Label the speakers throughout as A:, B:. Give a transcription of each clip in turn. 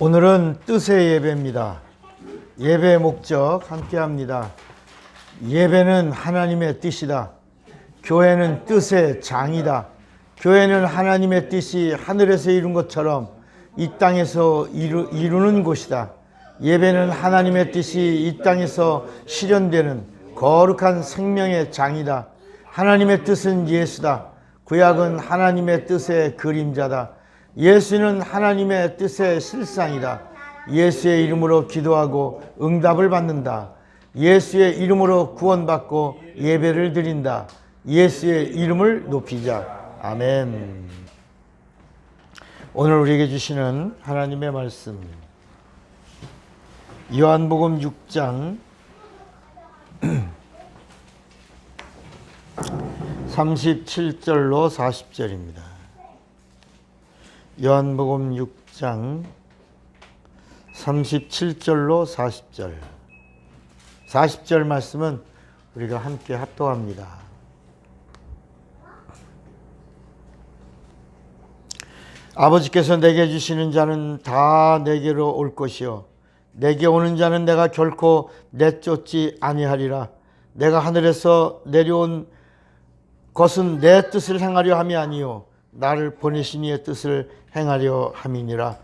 A: 오늘은 뜻의 예배입니다. 예배의 목적 함께 합니다. 예배는 하나님의 뜻이다. 교회는 뜻의 장이다. 교회는 하나님의 뜻이 하늘에서 이룬 것처럼 이 땅에서 이루는 곳이다. 예배는 하나님의 뜻이 이 땅에서 실현되는 거룩한 생명의 장이다. 하나님의 뜻은 예수다. 구약은 하나님의 뜻의 그림자다. 예수는 하나님의 뜻의 실상이다. 예수의 이름으로 기도하고 응답을 받는다. 예수의 이름으로 구원받고 예배를 드린다. 예수의 이름을 높이자. 아멘. 오늘 우리에게 주시는 하나님의 말씀, 요한복음 6장 37절로 40절입니다. 요한복음 6장 37절로 40절. 40절 말씀은 우리가 함께 합독합니다. 아버지께서 내게 주시는 자는 다 내게로 올 것이요 내게 오는 자는 내가 결코 내쫓지 아니하리라. 내가 하늘에서 내려온 것은 내 뜻을 행하려 함이 아니요 나를 보내신 이의 뜻을 행하려 함이니라.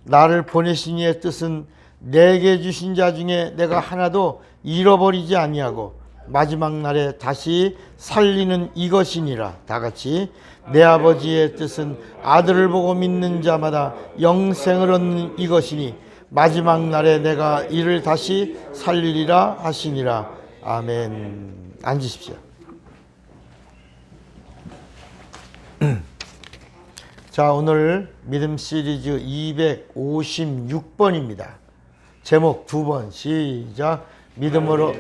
A: 나를 보내신 이의 뜻은 내게 주신 자 중에 내가 하나도 잃어버리지 아니하고 마지막 날에 다시 살리는 이것이니라. 다 같이 내 아버지의 뜻은 아들을 보고 믿는 자마다 영생을 얻는 이것이니 마지막 날에 내가 이를 다시 살리리라 하시니라. 아멘. 앉으십시오. 자, 오늘 믿음 시리즈 256번입니다. 제목 2번 시작. 믿음으로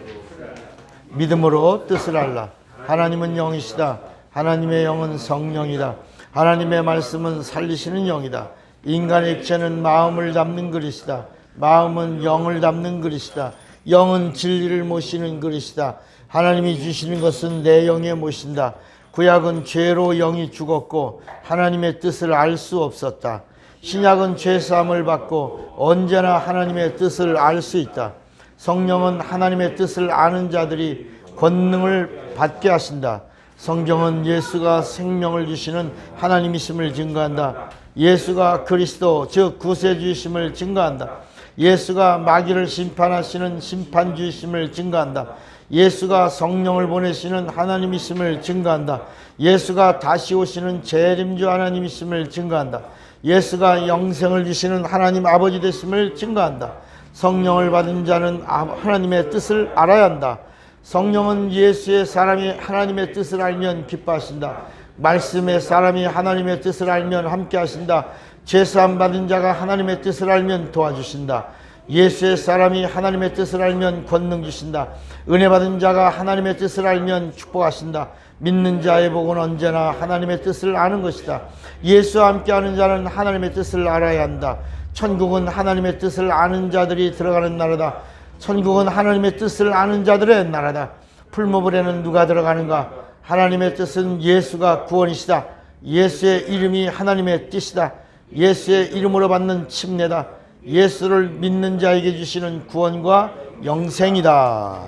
A: 뜻을 알라. 하나님은 영이시다. 하나님의 영은 성령이다. 하나님의 말씀은 살리시는 영이다. 인간의 육체는 마음을 담는 그릇이다. 마음은 영을 담는 그릇이다. 영은 진리를 모시는 그릇이다. 하나님이 주시는 것은 내 영에 모신다. 구약은 죄로 영이 죽었고 하나님의 뜻을 알 수 없었다. 신약은 죄사함을 받고 언제나 하나님의 뜻을 알 수 있다. 성령은 하나님의 뜻을 아는 자들이 권능을 받게 하신다. 성경은 예수가 생명을 주시는 하나님이심을 증거한다. 예수가 그리스도 즉 구세주이심을 증거한다. 예수가 마귀를 심판하시는 심판주이심을 증거한다. 예수가 성령을 보내시는 하나님이심을 증거한다. 예수가 다시 오시는 재림주 하나님이심을 증거한다. 예수가 영생을 주시는 하나님 아버지 되심을 증거한다. 성령을 받은 자는 하나님의 뜻을 알아야 한다. 성령은 예수의 사람이 하나님의 뜻을 알면 기뻐하신다. 말씀의 사람이 하나님의 뜻을 알면 함께 하신다. 죄사함 받은 자가 하나님의 뜻을 알면 도와주신다. 예수의 사람이 하나님의 뜻을 알면 권능 주신다. 은혜 받은 자가 하나님의 뜻을 알면 축복하신다. 믿는 자의 복은 언제나 하나님의 뜻을 아는 것이다. 예수와 함께하는 자는 하나님의 뜻을 알아야 한다. 천국은 하나님의 뜻을 아는 자들이 들어가는 나라다. 천국은 하나님의 뜻을 아는 자들의 나라다. 풀무불에는 누가 들어가는가? 하나님의 뜻은 예수가 구원이시다. 예수의 이름이 하나님의 뜻이다. 예수의 이름으로 받는 침례다. 예수를 믿는 자에게 주시는 구원과 영생이다.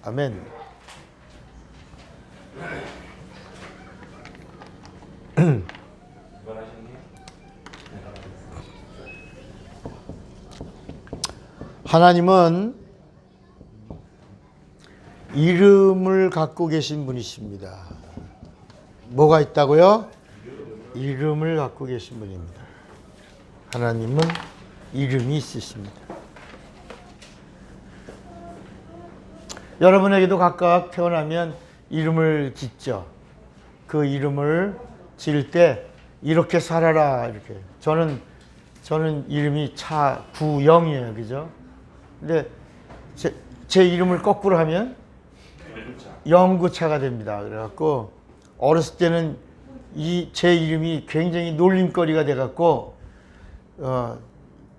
A: 아멘. 하나님은 이름을 갖고 계신 분이십니다. 뭐가 있다고요? 이름을 갖고 계신 분입니다. 하나님은 이름이 있으십니다. 여러분에게도 각각 태어나면 이름을 짓죠. 그 이름을 지을 때 이렇게 살아라 이렇게. 저는 이름이 차구영이에요, 그죠? 근데 제 이름을 거꾸로 하면 영구차가 됩니다. 그래갖고 어렸을 때는 제 이름이 굉장히 놀림거리가 돼갖고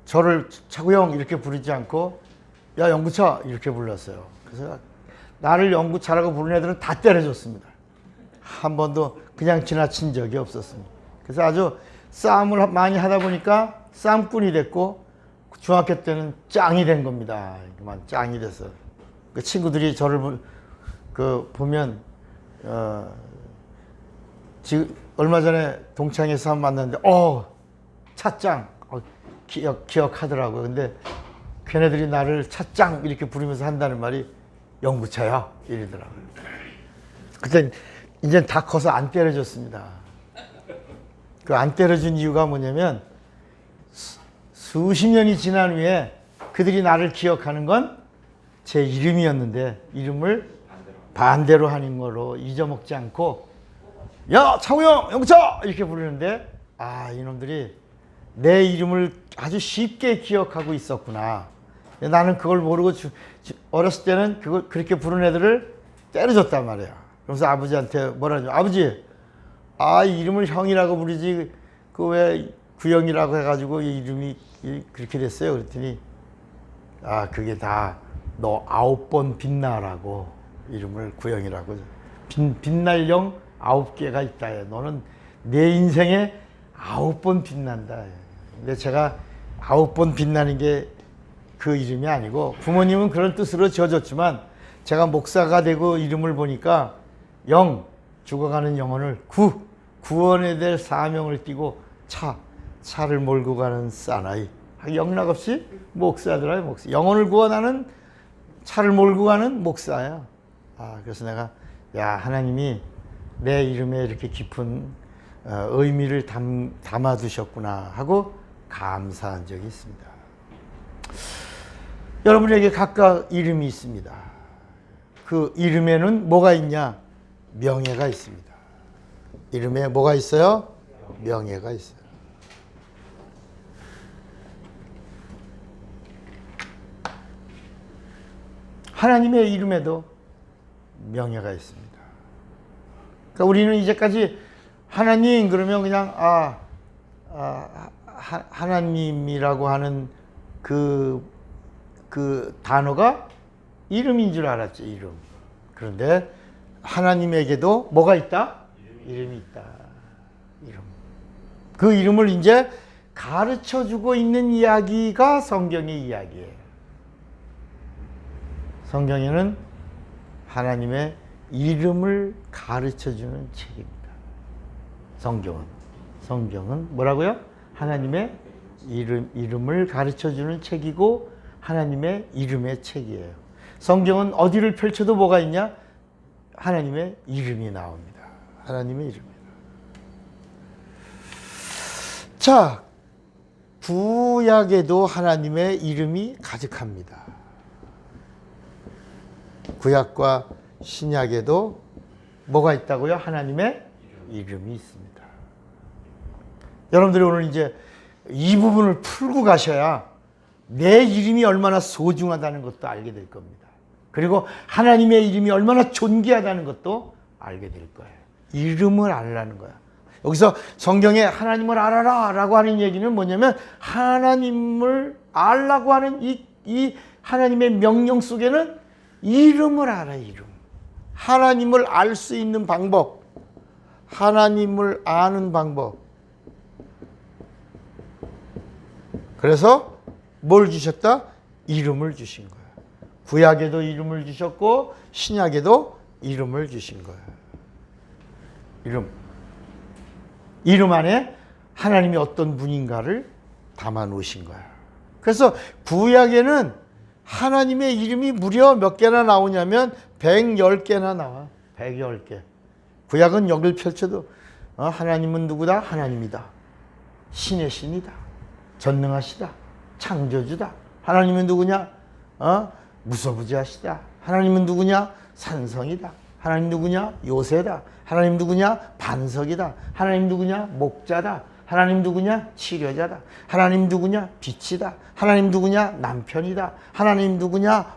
A: 저를 차구영 이렇게 부르지 않고 야 영구차 이렇게 불렀어요. 그래서 나를 영구차라고 부르는 애들은 다 때려줬습니다. 한 번도 그냥 지나친 적이 없었습니다. 그래서 아주 싸움을 많이 하다 보니까 싸움꾼이 됐고 중학교 때는 짱이 된 겁니다. 그만 짱이 돼서 그 친구들이 저를 보면 지금 얼마 전에 동창회에서 한 번 만났는데 차짱 기억하더라고요. 근데 걔네들이 나를 차짱 이렇게 부르면서 한다는 말이 영구차야 이러더라고요. 그때 이제 다 커서 안 때려줬습니다. 그 안 때려준 이유가 뭐냐면 수십 년이 지난 후에 그들이 나를 기억하는 건 제 이름이었는데 이름을 반대로 하는 거로 잊어먹지 않고 야 창우형 영구차 이렇게 부르는데 이놈들이 내 이름을 아주 쉽게 기억하고 있었구나. 나는 그걸 모르고 어렸을 때는 그걸 그렇게 부르는 애들을 때려줬단 말이야. 그래서 아버지한테 뭐라 하냐. 아버지, 이름을 형이라고 부르지 그 왜 구형이라고 해가지고 이 이름이 그렇게 됐어요. 그랬더니 그게 다 너 9번 빛나라고 이름을 구형이라고. 빛날 영 9개가 있다. 너는 내 인생에 9번 빛난다. 근데 제가 9번 빛나는 게 그 이름이 아니고 부모님은 그런 뜻으로 지어줬지만 제가 목사가 되고 이름을 보니까 죽어가는 영혼을 구원해야 될 사명을 띠고 차를 몰고 가는 사나이. 영락없이 목사더라. 목사. 영혼을 구원하는 차를 몰고 가는 목사야. 그래서 내가 하나님이 내 이름에 이렇게 깊은 의미를 담아두셨구나 하고 감사한 적이 있습니다. 여러분에게 각각 이름이 있습니다. 그 이름에는 뭐가 있냐? 명예가 있습니다. 이름에 뭐가 있어요? 명예가 있어요. 하나님의 이름에도 명예가 있습니다. 그러니까 우리는 이제까지 하나님 그러면 그냥 하나님이라고 하는 그 단어가 이름인 줄 알았죠. 이름. 그런데 하나님에게도 뭐가 있다? 이름이 있다. 이름. 그 이름을 이제 가르쳐주고 있는 이야기가 성경의 이야기예요. 성경에는 하나님의 이름을 가르쳐주는 책입니다. 성경은 뭐라고요? 하나님의 이름을 가르쳐주는 책이고 하나님의 이름의 책이에요. 성경은 어디를 펼쳐도 뭐가 있냐? 하나님의 이름이 나옵니다. 하나님의 이름입니다. 자, 구약에도 하나님의 이름이 가득합니다. 구약과 신약에도 뭐가 있다고요? 하나님의 이름이 있습니다. 여러분들이 오늘 이제 이 부분을 풀고 가셔야 내 이름이 얼마나 소중하다는 것도 알게 될 겁니다. 그리고 하나님의 이름이 얼마나 존귀하다는 것도 알게 될 거예요. 이름을 알라는 거야. 여기서 성경에 하나님을 알아라 라고 하는 얘기는 뭐냐면 하나님을 알라고 하는 이 하나님의 명령 속에는 이름을 알아. 이름. 하나님을 알 수 있는 방법, 하나님을 아는 방법. 그래서 뭘 주셨다? 이름을 주신 거예요. 구약에도 이름을 주셨고 신약에도 이름을 주신 거예요. 이름 안에 하나님이 어떤 분인가를 담아 놓으신 거예요. 그래서 구약에는 하나님의 이름이 무려 몇 개나 나오냐면 110개나 나와. 110개. 구약은 여길 펼쳐도 하나님은 누구다? 하나님이다. 신의 신이다. 전능하시다. 창조주다. 하나님은 누구냐? 무소부지하시다. 하나님은 누구냐? 산성이다. 하나님 누구냐? 요새다. 하나님 누구냐? 반석이다. 하나님 누구냐? 목자다. 하나님 누구냐? 치료자다. 하나님 누구냐? 빛이다. 하나님 누구냐? 남편이다. 하나님 누구냐?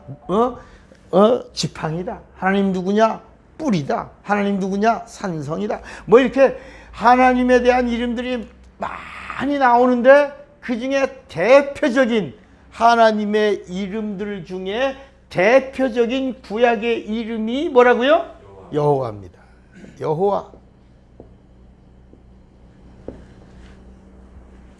A: 지팡이다. 하나님 누구냐? 뿌리다. 하나님 누구냐? 산성이다. 뭐 이렇게 하나님에 대한 이름들이 많이 나오는데 그 중에 대표적인 하나님의 이름들 중에 대표적인 구약의 이름이 뭐라고요? 여호와입니다. 여호와.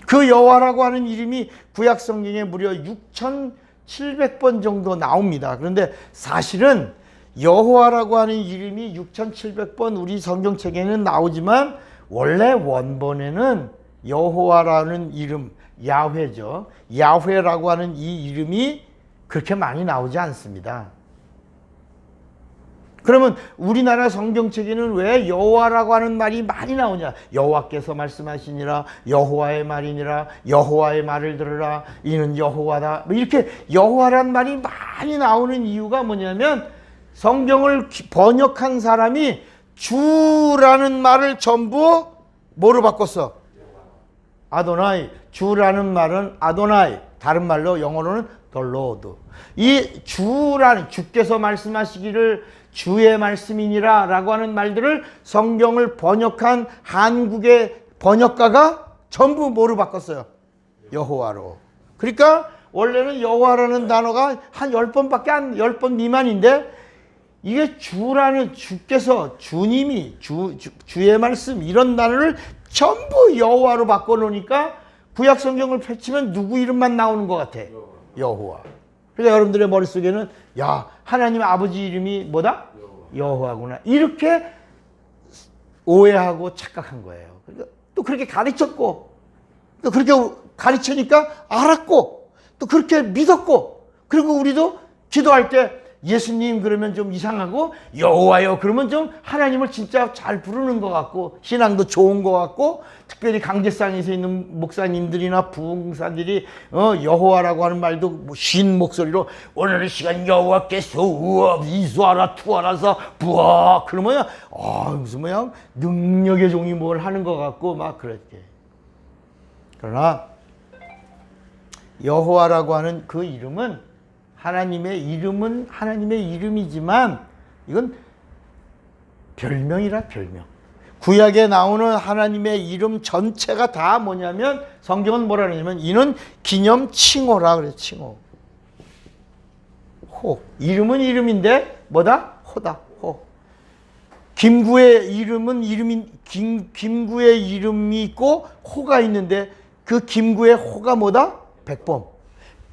A: 그 여호와라고 하는 이름이 구약 성경에 무려 6,700번 정도 나옵니다. 그런데 사실은 여호와라고 하는 이름이 6,700번 우리 성경책에는 나오지만 원래 원본에는 여호와라는 이름, 야훼죠. 야훼라고 하는 이 이름이 그렇게 많이 나오지 않습니다. 그러면 우리나라 성경책에는 왜 여호와라고 하는 말이 많이 나오냐? 여호와께서 말씀하시니라, 여호와의 말이니라, 여호와의 말을 들으라, 이는 여호와다. 이렇게 여호와라는 말이 많이 나오는 이유가 뭐냐면 성경을 번역한 사람이 주라는 말을 전부 뭐로 바꿨어? 아도나이. 주라는 말은 아도나이. 다른 말로 영어로는 the Lord. 이 주라는, 주께서 말씀하시기를 주의 말씀이니라 라고 하는 말들을 성경을 번역한 한국의 번역가가 전부 뭐로 바꿨어요? 여호와로. 그러니까 원래는 여호와라는 단어가 한 10번밖에 10번 미만인데 이게 주라는, 주께서, 주님이, 주의 말씀 이런 단어를 전부 여호와로 바꿔놓으니까 구약 성경을 펼치면 누구 이름만 나오는 것 같아? 여호와. 그러니까 여러분들의 머릿속에는 야, 하나님의 아버지 이름이 뭐다? 여호와구나. 이렇게 오해하고 착각한 거예요. 그러니까 또 그렇게 가르쳤고, 또 그렇게 가르치니까 알았고, 또 그렇게 믿었고, 그리고 우리도 기도할 때 예수님 그러면 좀 이상하고 여호와요 그러면 좀 하나님을 진짜 잘 부르는 것 같고 신앙도 좋은 것 같고, 특별히 강제상에서 있는 목사님들이나 부흥사들이 여호와라고 하는 말도 뭐 쉰 목소리로 오늘 시간 여호와께서 이수하라 투하라서 부하 그러면 무슨 뭐야 능력의 종이 뭘 하는 것 같고 막 그랬지. 그러나 여호와라고 하는 그 이름은 하나님의 이름이지만 이건 별명이라 별명. 구약에 나오는 하나님의 이름 전체가 다 뭐냐면 성경은 뭐라 그러냐면 이는 기념 칭호라 그래. 칭호. 호. 이름은 이름인데 뭐다? 호다. 호. 김구의 이름은 김구의 이름이 있고 호가 있는데 그 김구의 호가 뭐다? 백범.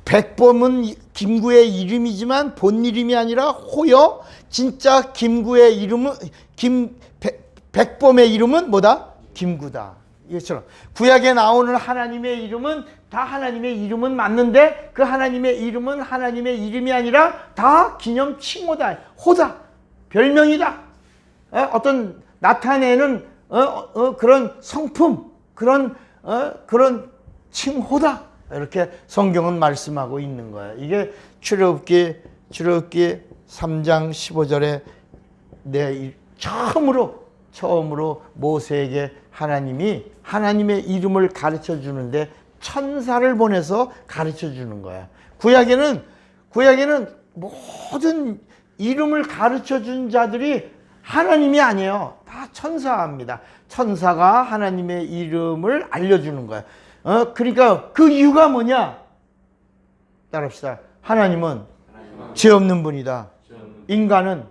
A: 백범은 김구의 이름이지만 본 이름이 아니라 호여. 진짜 김구의 이름은 백범의 이름은 뭐다? 김구다. 이것처럼 구약에 나오는 하나님의 이름은 다 하나님의 이름은 맞는데 그 하나님의 이름은 하나님의 이름이 아니라 다 기념 칭호다. 호다. 별명이다. 어떤 나타내는 그런 성품, 그런 칭호다. 이렇게 성경은 말씀하고 있는 거예요. 이게 출애굽기 3장 15절에 처음으로 모세에게 하나님이 하나님의 이름을 가르쳐 주는데 천사를 보내서 가르쳐 주는 거야. 구약에는 모든 이름을 가르쳐 준 자들이 하나님이 아니에요. 다 천사입니다. 천사가 하나님의 이름을 알려주는 거야. 그러니까 그 이유가 뭐냐? 따라합시다. 하나님은 죄 없는 분이다. 인간은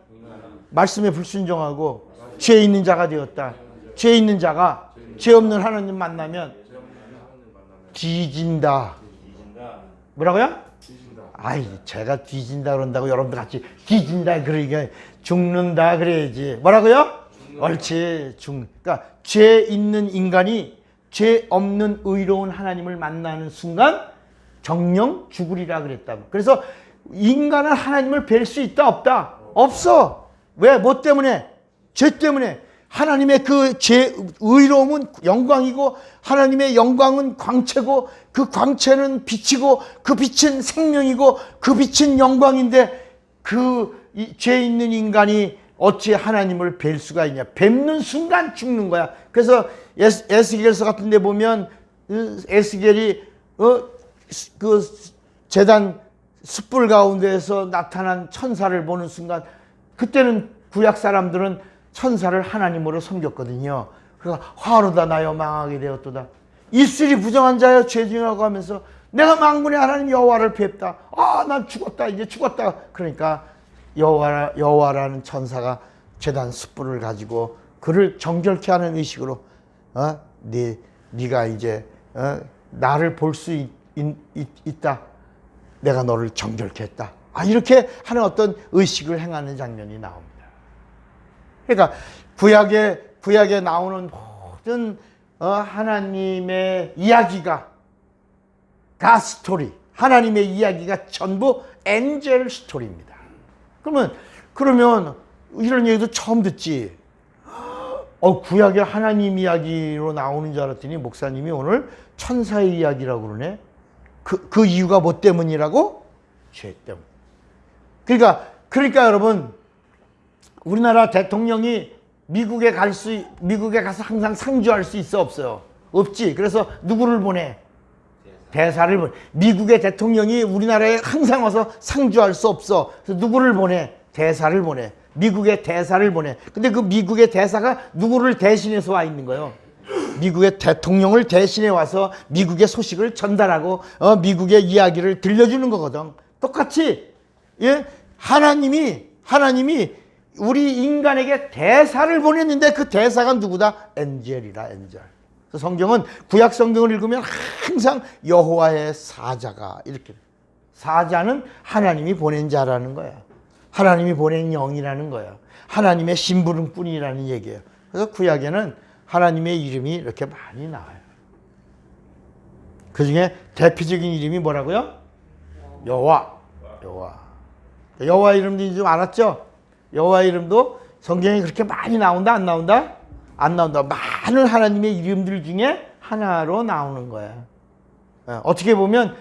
A: 말씀에 불순종하고 죄 있는 자가 되었다. 죄 있는 자가 죄 없는 하나님 만나면 뒤진다. 뭐라고요? 아이, 제가 뒤진다 그런다고 여러분들 같이 뒤진다 그러니까 죽는다 그래야지. 뭐라고요? 옳지. 그러니까 죄 있는 인간이 죄 없는 의로운 하나님을 만나는 순간 정령 죽으리라 그랬다. 그래서 인간은 하나님을 뵐 수 있다 없다? 없어. 왜? 뭐 때문에? 죄 때문에. 하나님의 그 죄 의로움은 영광이고 하나님의 영광은 광채고 그 광채는 빛이고 그 빛은 생명이고 그 빛은 영광인데 그 죄 있는 인간이 어찌 하나님을 뵐 수가 있냐. 뵙는 순간 죽는 거야. 그래서 에스겔서 같은 데 보면 에스겔이 그 제단 숯불 가운데에서 나타난 천사를 보는 순간 그때는 구약 사람들은 천사를 하나님으로 섬겼거든요. 그러니까 화로다 나여 망하게 되었도다. 이슬이 부정한 자여 죄중하고 하면서 내가 만군의 하나님 여호와를 뵙다. 난 죽었다. 이제 죽었다. 그러니까 여호와라는 천사가 제단 숯불을 가지고 그를 정결케 하는 의식으로 네가 이제 나를 볼 수 있다. 내가 너를 정결케 했다. 이렇게 하는 어떤 의식을 행하는 장면이 나옵니다. 그러니까 구약에 나오는 모든 하나님의 이야기가 가 스토리, 하나님의 이야기가 전부 엔젤 스토리입니다. 그러면 이런 얘기도 처음 듣지. 구약에 하나님 이야기로 나오는 줄 알았더니 목사님이 오늘 천사의 이야기라고 그러네. 그 이유가 뭐 때문이라고? 죄 때문. 그러니까 여러분, 우리나라 대통령이 미국에 가서 항상 상주할 수 있어, 없어요? 없지. 그래서 누구를 보내? 대사를 보내. 미국의 대통령이 우리나라에 항상 와서 상주할 수 없어. 그래서 누구를 보내? 대사를 보내. 미국의 대사를 보내. 근데 그 미국의 대사가 누구를 대신해서 와 있는 거예요? 미국의 대통령을 대신해 와서 미국의 소식을 전달하고 미국의 이야기를 들려주는 거거든. 똑같이 예? 하나님이 우리 인간에게 대사를 보냈는데 그 대사가 누구다? 엔젤이라, 엔젤. 성경은 구약 성경을 읽으면 항상 여호와의 사자가 이렇게. 사자는 하나님이 보낸 자라는 거야. 하나님이 보낸 영이라는 거예요. 하나님의 심부름꾼이라는 얘기예요. 그래서 구약에는 하나님의 이름이 이렇게 많이 나와요. 그 중에 대표적인 이름이 뭐라고요? 여호와. 여호와 이름도 좀 알았죠? 여호와 이름도 성경에 그렇게 많이 나온다, 안 나온다? 안 나온다. 많은 하나님의 이름들 중에 하나로 나오는 거예요. 어떻게 보면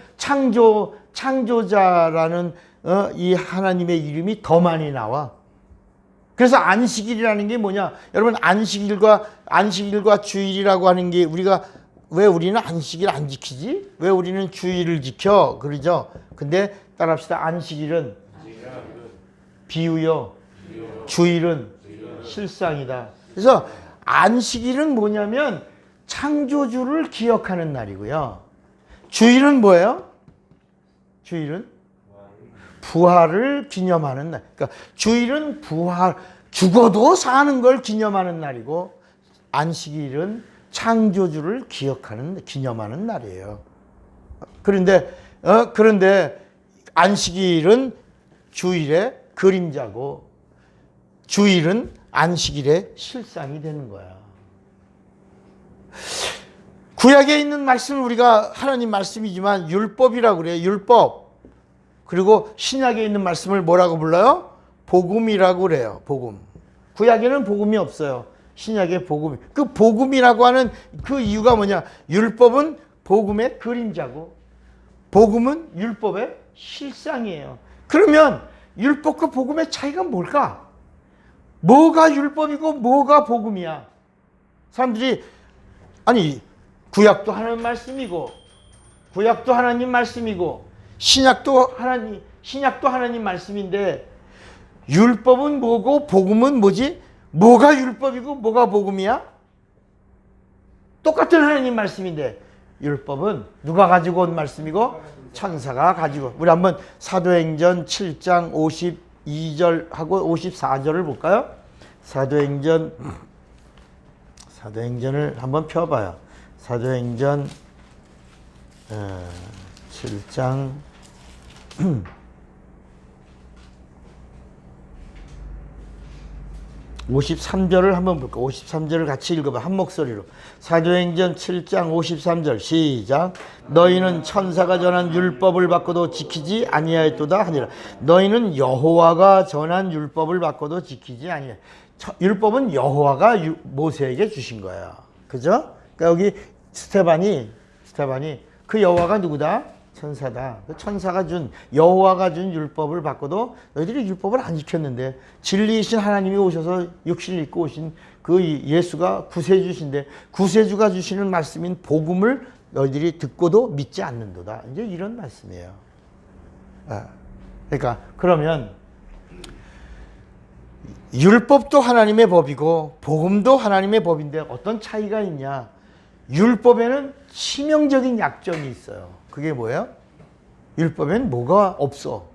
A: 창조자라는 이 하나님의 이름이 더 많이 나와. 그래서 안식일이라는 게 뭐냐? 여러분, 안식일과 주일이라고 하는 게 왜 우리는 안식일 안 지키지? 왜 우리는 주일을 지켜? 그러죠? 근데 따라합시다. 안식일은 비유요. 주일은 실상이다. 그래서 안식일은 뭐냐면 창조주를 기억하는 날이고요. 주일은 뭐예요? 주일은 부활을 기념하는 날. 그러니까 주일은 죽어도 사는 걸 기념하는 날이고, 안식일은 창조주를 기념하는 날이에요. 그런데 안식일은 주일의 그림자고, 주일은 안식일의 실상이 되는 거야. 구약에 있는 말씀은 우리가 하나님 말씀이지만 율법이라고 그래요. 율법. 그리고 신약에 있는 말씀을 뭐라고 불러요? 복음이라고 그래요. 복음. 구약에는 복음이 없어요. 신약에 복음이. 그 복음이라고 하는 그 이유가 뭐냐? 율법은 복음의 그림자고 복음은 율법의 실상이에요. 그러면 율법과 복음의 차이가 뭘까? 뭐가 율법이고 뭐가 복음이야? 사람들이 구약도 하나님 말씀이고 구약도 하나님 말씀이고 신약도 하나님 말씀인데 율법은 뭐고 복음은 뭐지? 뭐가 율법이고 뭐가 복음이야? 똑같은 하나님 말씀인데 율법은 누가 가지고 온 말씀이고 천사가 가지고. 우리 한번 사도행전 7장 52절하고 54절을 볼까요? 사도행전을 한번 펴봐요. 사도행전 7장 53절을 한번 볼까? 53절을 같이 읽어봐. 한 목소리로. 사도행전 7장 53절 시작. 너희는 천사가 전한 율법을 받고도 지키지 아니하였도다 하니라. 너희는 여호와가 전한 율법을 받고도 지키지 아니하였. 율법은 여호와가 모세에게 주신 거야. 그죠? 그러니까 여기 스테반이 그 여호와가 누구다? 천사다. 천사가 여호와가 준 율법을 받고도 너희들이 율법을 안 지켰는데 진리이신 하나님이 오셔서 육신을 입고 오신 그 예수가 구세주신데 구세주가 주시는 말씀인 복음을 너희들이 듣고도 믿지 않는도다. 이제 이런 말씀이에요. 그러니까 그러면 율법도 하나님의 법이고 복음도 하나님의 법인데 어떤 차이가 있냐? 율법에는 치명적인 약점이 있어요. 그게 뭐예요? 율법엔 뭐가 없어?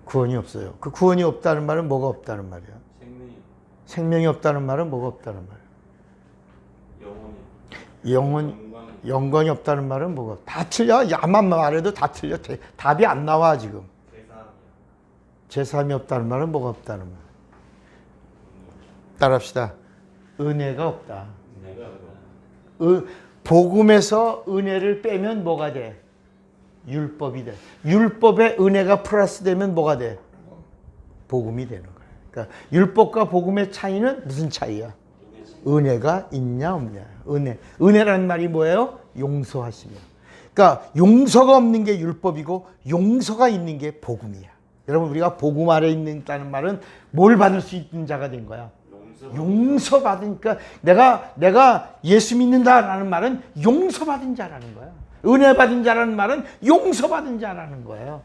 A: 구원이 없어요. 그 구원이 없다는 말은 뭐가 없다는 말이야? 생명이 없다는 말은 뭐가 없다는 말이야? 영은 영광이 없다는 말은 뭐고? 다 틀려. 야만 말해도 다 틀려. 답이 안 나와 지금. 제3이 없다는 말은 뭐가 없다는 말. 따라합시다. 은혜가 없다. 복음에서 은혜를 빼면 뭐가 돼? 율법이 돼. 율법에 은혜가 플러스 되면 뭐가 돼? 복음이 되는 거야. 그러니까 율법과 복음의 차이는 무슨 차이야? 은혜가 있냐 없냐. 은혜라는 말이 뭐예요? 용서하시며. 그러니까 용서가 없는 게 율법이고 용서가 있는 게 복음이야. 여러분, 우리가 복음 아래 있다는 말은 뭘 받을 수 있는 자가 된 거야? 용서받으니까 내가 예수 믿는다라는 말은 용서받은 자라는 거야. 은혜 받은 자라는 말은 용서받은 자라는 거예요.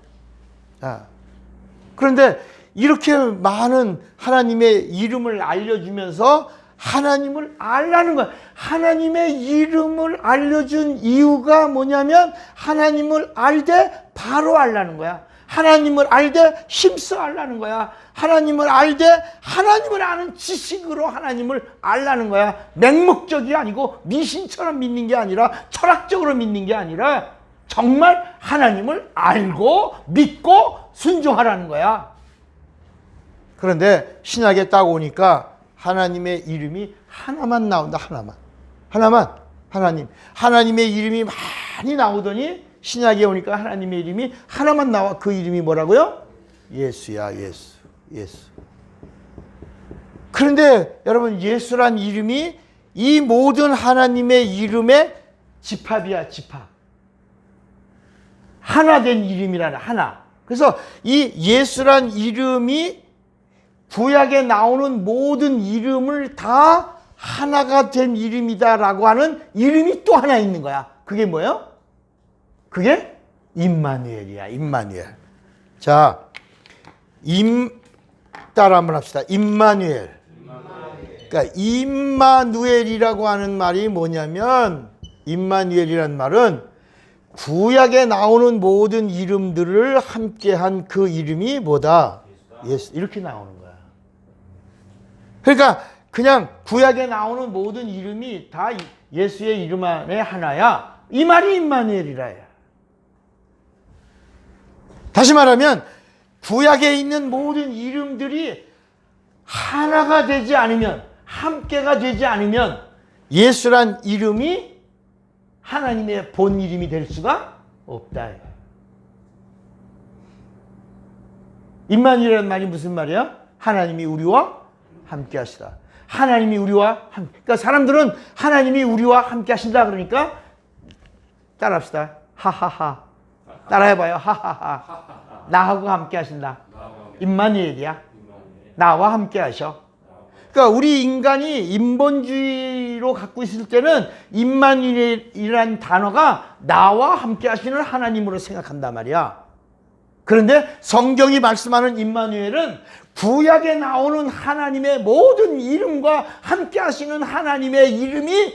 A: 그런데 이렇게 많은 하나님의 이름을 알려주면서 하나님을 알라는 거야. 하나님의 이름을 알려준 이유가 뭐냐면 하나님을 알되 바로 알라는 거야. 하나님을 알되 힘써 알라는 거야. 하나님을 알되 하나님을 아는 지식으로 하나님을 알라는 거야. 맹목적이 아니고 미신처럼 믿는 게 아니라 철학적으로 믿는 게 아니라 정말 하나님을 알고 믿고 순종하라는 거야. 그런데 신약에 딱 오니까 하나님의 이름이 하나만 나온다. 하나님. 하나님의 이름이 많이 나오더니 신약에 오니까 하나님의 이름이 하나만 나와. 그 이름이 뭐라고요? 예수야. 예수. 그런데 여러분, 예수란 이름이 이 모든 하나님의 이름의 집합이야. 집합. 하나 된 이름이라는 하나. 그래서 이 예수란 이름이 구약에 나오는 모든 이름을 다 하나가 된 이름이다라고 하는 이름이 또 하나 있는 거야. 그게 뭐예요? 그게 임마누엘이야. 임마누엘. 자, 따라 한번 합시다. 임마누엘. 그러니까 임마누엘이라고 하는 말이 뭐냐면, 임마누엘이라는 말은 구약에 나오는 모든 이름들을 함께한 그 이름이 뭐다? 예수. 이렇게 나오는 거야. 그러니까 그냥 구약에 나오는 모든 이름이 다 예수의 이름 안에 하나야. 이 말이 임마누엘이라. 다시 말하면 구약에 있는 모든 이름들이 하나가 되지 않으면, 함께가 되지 않으면 예수란 이름이 하나님의 본 이름이 될 수가 없다. 임마누엘이라는 말이 무슨 말이야? 하나님이 우리와 함께 하시다. 하나님이 우리와 함께. 그러니까 사람들은 하나님이 우리와 함께 하신다 그러니까 따라합시다. 하하하. 따라해봐요. 하하하. 나하고 함께 하신다. 임마누엘이야. 나와 함께 하셔. 그러니까 우리 인간이 인본주의로 갖고 있을 때는 임마누엘이라는 단어가 나와 함께 하시는 하나님으로 생각한단 말이야. 그런데 성경이 말씀하는 임마누엘은 구약에 나오는 하나님의 모든 이름과 함께 하시는 하나님의 이름이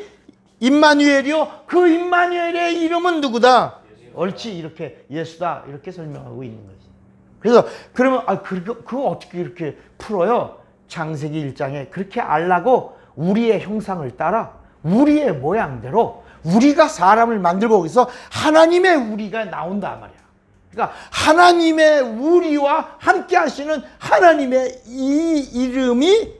A: 임마누엘이요. 그 임마누엘의 이름은 누구다? 옳지, 이렇게 예수다, 이렇게 설명하고 있는 거지. 그래서 그러면 그거 어떻게 이렇게 풀어요? 창세기 1장에 그렇게 알라고 우리의 형상을 따라 우리의 모양대로 우리가 사람을 만들고 거기서 하나님의 우리가 나온다 말이야. 그러니까 하나님의 우리와 함께 하시는 하나님의 이 이름이,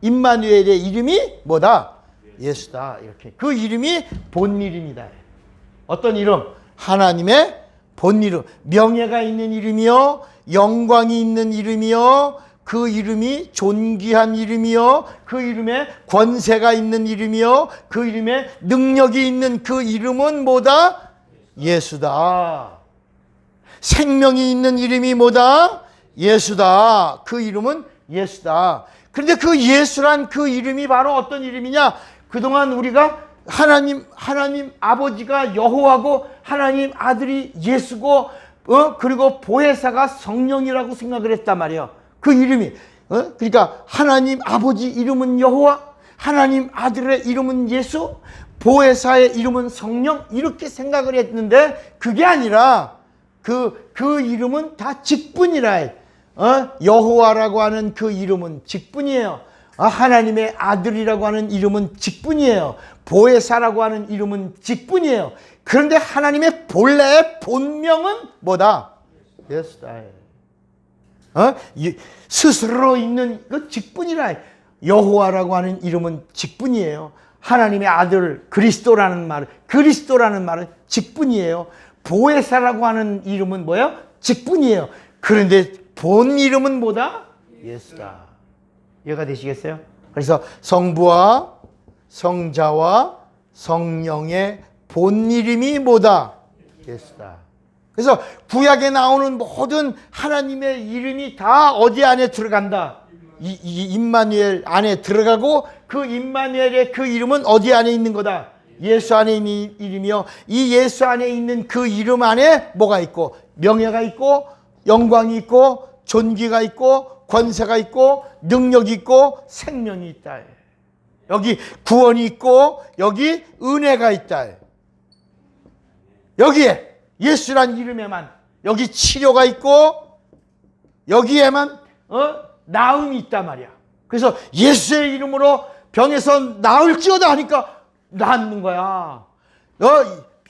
A: 임마누엘의 이름이 뭐다? 예수다. 이렇게. 그 이름이 본 이름이다. 어떤 이름? 하나님의 본 이름. 명예가 있는 이름이요, 영광이 있는 이름이요, 그 이름이 존귀한 이름이요, 그 이름에 권세가 있는 이름이요, 그 이름에 능력이 있는 그 이름은 뭐다? 예수다. 생명이 있는 이름이 뭐다? 예수다. 그 이름은 예수다. 그런데 그 예수란 그 이름이 바로 어떤 이름이냐? 그동안 우리가 하나님 아버지가 여호와고 하나님 아들이 예수고 그리고 보혜사가 성령이라고 생각을 했단 말이에요. 그 이름이 그러니까 하나님 아버지 이름은 여호와, 하나님 아들의 이름은 예수, 보혜사의 이름은 성령, 이렇게 생각을 했는데 그게 아니라 그 이름은 다 직분이라. 여호와라고 하는 그 이름은 직분이에요. 하나님의 아들이라고 하는 이름은 직분이에요. 보혜사라고 하는 이름은 직분이에요. 그런데 하나님의 본래의 본명은 뭐다? 예수다. 스스로 있는 그 직분이라. 여호와라고 하는 이름은 직분이에요. 하나님의 아들 그리스도라는 말은 직분이에요. 보혜사라고 하는 이름은 뭐예요? 직분이에요. 그런데 본 이름은 뭐다? 예수다. 이해가 되시겠어요? 그래서 성부와 성자와 성령의 본 이름이 뭐다? 예수다. 그래서 구약에 나오는 모든 하나님의 이름이 다 어디 안에 들어간다? 이 임마누엘 안에 들어가고, 그 임마누엘의 그 이름은 어디 안에 있는 거다? 예수 안에 있는 이름이요. 이 예수 안에 있는 그 이름 안에 뭐가 있고? 명예가 있고, 영광이 있고, 존귀가 있고, 권세가 있고, 능력이 있고, 생명이 있다. 여기 구원이 있고, 여기 은혜가 있다. 여기에 예수란 이름에만 여기 치료가 있고, 여기에만 나음이 있단 말이야. 그래서 예수의 이름으로 병에서 나을지어다 하니까 낫는 거야.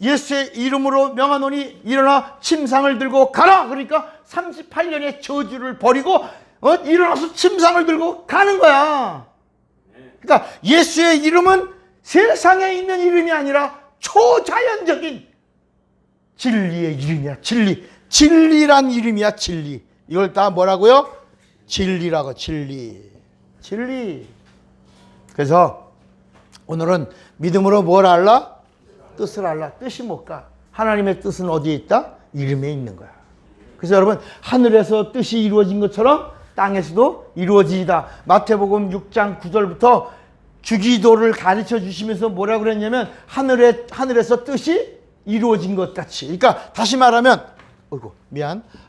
A: 예수의 이름으로 명하노니 일어나 침상을 들고 가라. 그러니까 38년의 저주를 버리고 일어나서 침상을 들고 가는 거야. 그러니까 예수의 이름은 세상에 있는 이름이 아니라 초자연적인 진리의 이름이야. 진리란 이름이야. 진리. 이걸 다 뭐라고요? 진리라고. 진리. 그래서 오늘은 믿음으로 뭘 알라? 뜻을 알라. 뜻이 뭘까? 하나님의 뜻은 어디에 있다? 이름에 있는 거야. 그래서 여러분, 하늘에서 뜻이 이루어진 것처럼 땅에서도 이루어지이다. 마태복음 6장 9절부터 주기도를 가르쳐 주시면서 뭐라고 그랬냐면, 하늘에서 뜻이 이루어진 것 같이. 그러니까 다시 말하면,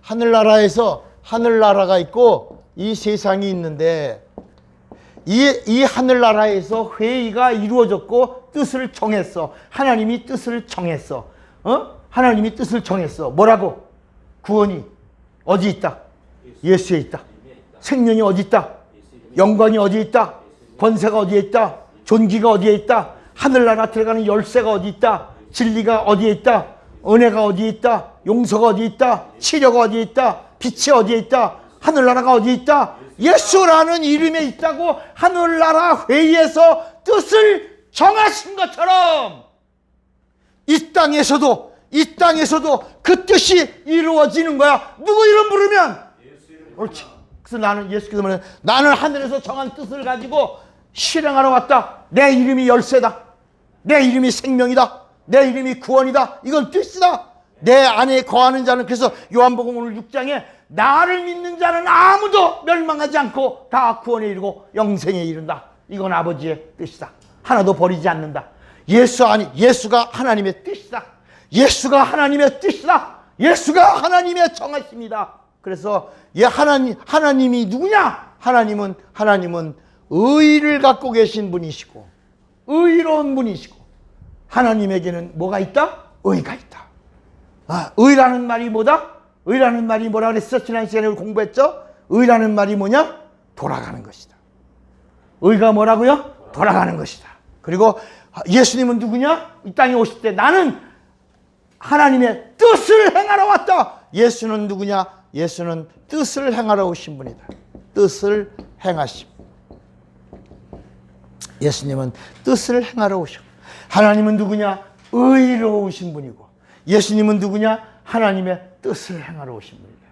A: 하늘나라에서 하늘나라가 있고 이 세상이 있는데, 이 하늘나라에서 회의가 이루어졌고 뜻을 정했어. 하나님이 뜻을 정했어. 하나님이 뜻을 정했어. 뭐라고? 구원이 어디 있다? 예수에 있다. 생명이 어디 있다? 영광이 어디에 있다? 권세가 어디에 있다? 존귀가 어디에 있다? 하늘나라 들어가는 열쇠가 어디 있다? 진리가 어디에 있다? 은혜가 어디에 있다? 용서가 어디에 있다? 치료가 어디에 있다? 빛이 어디에 있다? 하늘나라가 어디에 있다? 예수라는 이름에 있다고 하늘나라 회의에서 뜻을 정하신 것처럼 이 땅에서도 그 뜻이 이루어지는 거야. 누구 이름 부르면? 옳지. 그래서 나는 예수께서 말하는, 나는 하늘에서 정한 뜻을 가지고 실행하러 왔다. 내 이름이 열쇠다. 내 이름이 생명이다. 내 이름이 구원이다. 이건 뜻이다. 내 안에 거하는 자는, 그래서 요한복음 오늘 6장에 나를 믿는 자는 아무도 멸망하지 않고 다 구원에 이르고 영생에 이른다. 이건 아버지의 뜻이다. 하나도 버리지 않는다. 예수가 하나님의 뜻이다. 예수가 하나님의 뜻이다. 예수가 하나님의 정하십니다. 그래서 하나님이 누구냐? 하나님은 의를 갖고 계신 분이시고 의로운 분이시고, 하나님에게는 뭐가 있다? 의가 있다. 의라는 말이 뭐다? 의라는 말이 뭐라 그랬어? 지난 시간에 우리 공부했죠? 의라는 말이 뭐냐? 돌아가는 것이다. 의가 뭐라고요? 돌아가는 것이다. 그리고 예수님은 누구냐? 이 땅에 오실 때 나는 하나님의 뜻을 행하러 왔다. 예수는 누구냐? 예수는 뜻을 행하러 오신 분이다. 뜻을 행하심. 예수님은 뜻을 행하러 오셨고, 하나님은 누구냐? 의로우신 분이고, 예수님은 누구냐? 하나님의 뜻을 행하러 오신 분이다.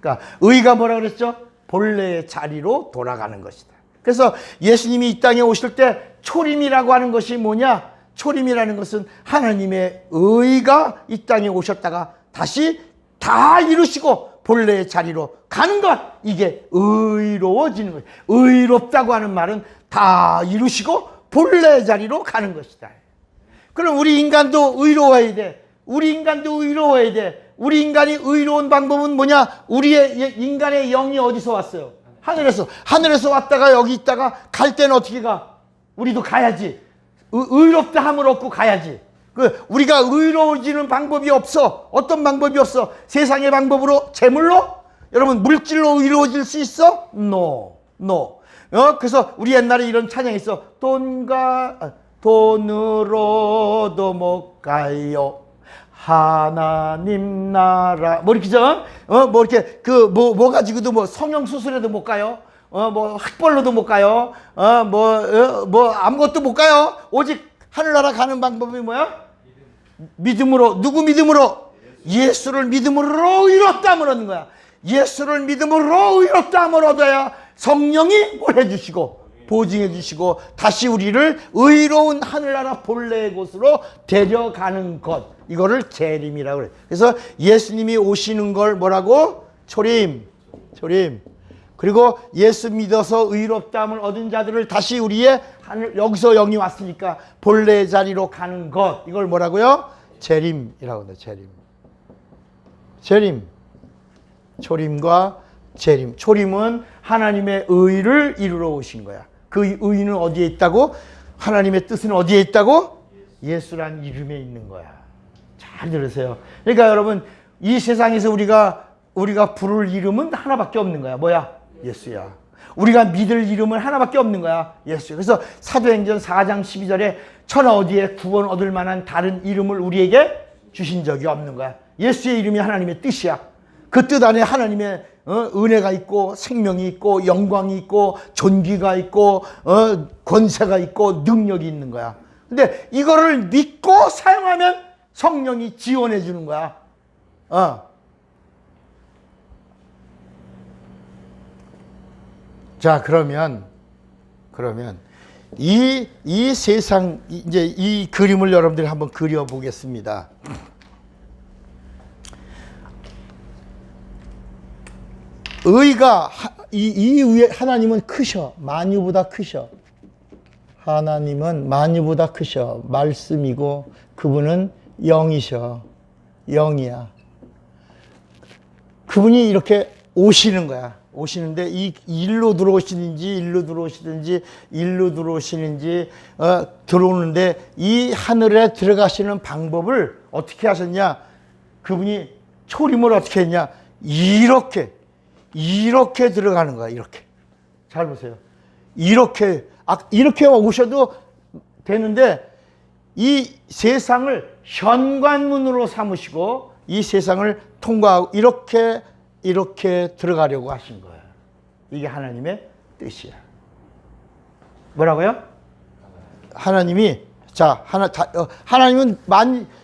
A: 그러니까 의가 뭐라 그랬죠? 본래의 자리로 돌아가는 것이다. 그래서 예수님이 이 땅에 오실 때 초림이라고 하는 것이 뭐냐? 초림이라는 것은 하나님의 의가 이 땅에 오셨다가 다시 다 이루시고 본래의 자리로 가는 것. 이게 의로워지는 거예요. 의롭다고 하는 말은 다 이루시고 본래의 자리로 가는 것이다. 그럼 우리 인간도 의로워야 돼. 우리 인간이 의로운 방법은 뭐냐? 우리의 인간의 영이 어디서 왔어요? 하늘에서 왔다가 여기 있다가 갈 때는 어떻게 가? 우리도 가야지. 의롭다 함을 얻고 가야지. 우리가 의로워지는 방법이 없어. 어떤 방법이 없어? 세상의 방법으로, 재물로? 여러분, 물질로 의로워질 수 있어? No. 그래서 우리 옛날에 이런 찬양이 있어. 돈으로도 못 가요. 하나님 나라. 뭐 이렇게죠? 뭐 이렇게 뭐 가지고도 뭐 성형 수술해도 못 가요. 뭐 학벌로도 못 가요. 뭐 아무것도 못 가요. 오직 하늘나라 가는 방법이 뭐야? 믿음으로. 누구 믿음으로? 예수를 믿음으로 의롭다함을 얻는 거야. 예수를 믿음으로 의롭다함을 얻어야 성령이 뭘 해주시고 보증해 주시고 다시 우리를 의로운 하늘나라 본래의 곳으로 데려가는 것. 이거를 재림이라고 그래요. 그래서 예수님이 오시는 걸 뭐라고? 초림. 그리고 예수 믿어서 의롭다함을 얻은 자들을 다시 우리의 하늘, 여기서 영이 왔으니까 본래의 자리로 가는 것. 이걸 뭐라고요? 재림이라고 해요. 재림. 초림과 재림. 초림은 하나님의 의를 이루러 오신 거야. 그 의는 어디에 있다고? 하나님의 뜻은 어디에 있다고? 예수란 이름에 있는 거야. 잘 들으세요. 그러니까 여러분, 이 세상에서 우리가 부를 이름은 하나밖에 없는 거야. 뭐야? 예수야. 우리가 믿을 이름은 하나밖에 없는 거야. 예수. 그래서 사도행전 4장 12절에 천하 어디에 구원 얻을 만한 다른 이름을 우리에게 주신 적이 없는 거야. 예수의 이름이 하나님의 뜻이야. 그 뜻 안에 하나님의 은혜가 있고 생명이 있고 영광이 있고 존귀가 있고 권세가 있고 능력이 있는 거야. 근데 이거를 믿고 사용하면 성령이 지원해 주는 거야. 자, 그러면 이 세상, 이제 이 그림을 여러분들이 한번 그려보겠습니다. 의가 이 위에 하나님은 크셔. 만유보다 크셔. 하나님은 만유보다 크셔. 말씀이고 그분은 영이셔. 영이야. 그분이 이렇게 오시는 거야. 오시는데 일로 들어오시든지 들어오는데 이 하늘에 들어가시는 방법을 어떻게 하셨냐? 그분이 초림을 어떻게 했냐? 이렇게 들어가는 거야. 이렇게. 잘 보세요. 이렇게 오셔도 되는데 이 세상을 현관문으로 삼으시고 이 세상을 통과하고 이렇게 들어가려고 하신 거예요. 이게 하나님의 뜻이야. 뭐라고요? 하나님은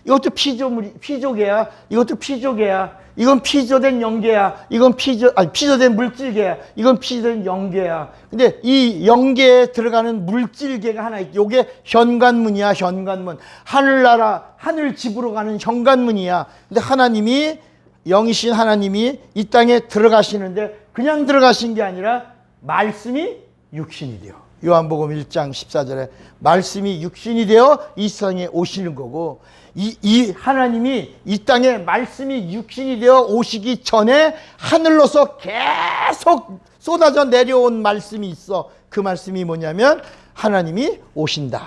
A: 이것도 피조개야. 이것도 피조개야. 이건 피조된 영계야. 이건 피조된 물질계야. 이건 피조된 영계야. 근데 이 영계에 들어가는 물질계가 하나 있지. 요게 현관문이야. 현관문. 하늘나라, 하늘집으로 가는 현관문이야. 근데 하나님이, 영이신 하나님이 이 땅에 들어가시는데 그냥 들어가신 게 아니라 말씀이 육신이 되어. 요한복음 1장 14절에 말씀이 육신이 되어 이 세상에 오시는 거고, 이 하나님이 이 땅에 말씀이 육신이 되어 오시기 전에 하늘로서 계속 쏟아져 내려온 말씀이 있어. 그 말씀이 뭐냐면 하나님이 오신다.